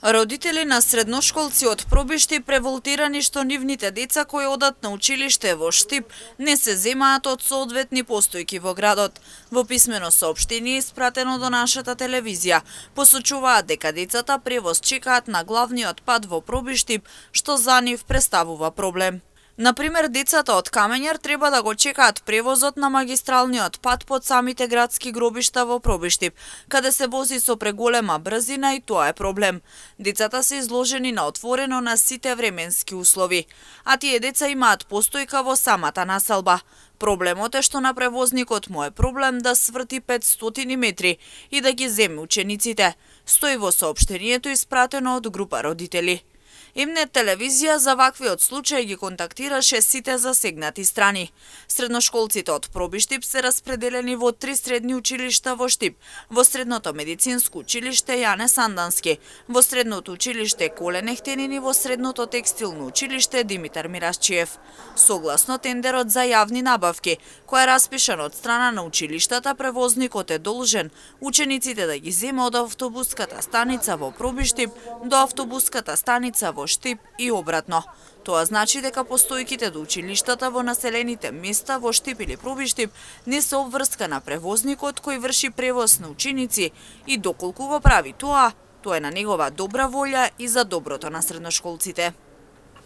Родители на средношколци од Пробишти преволтирани што нивните деца кои одат на училиште во Штип не се земаат од соодветни постојки во градот. Во писмено соопштение испратено до нашата телевизија, посочуваат дека децата превоз чекаат на главниот пат во Пробиштип, што за нив представува проблем. Например, децата од Камењар треба да го чекаат превозот на магистралниот пат под самите градски гробишта во Пробиштип, каде се вози со преголема брзина и тоа е проблем. Децата се изложени на отворено на сите временски услови, а тие деца имаат постојка во самата населба. Проблемот е што на превозникот му е проблем да сврти 500 метри и да ги земе учениците, стои во соопштението испратено од група родители. Имнет телевизија за ваквиот случај ги контактираше сите засегнати страни. Средношколците од Пробиштип се распределени во 3 средни училишта во Штип, во средното медицинско училиште Јане Сандански, во средното училиште Коле Нехтенин и во средното текстилно училиште Димитар Мирасчиев. Согласно тендерот за јавни набавки, кој е распишан од страна на училиштата, превозникот е должен учениците да ги земе од автобуската станица во Пробиштип до автобуската станица во Штип и обратно. Тоа значи дека постојките до училиштата во населените места во Штип или Пробиштип не се обврска на превозникот кој врши превоз на ученици и доколку го прави тоа, тоа е на негова добра волја и за доброто на средношколците.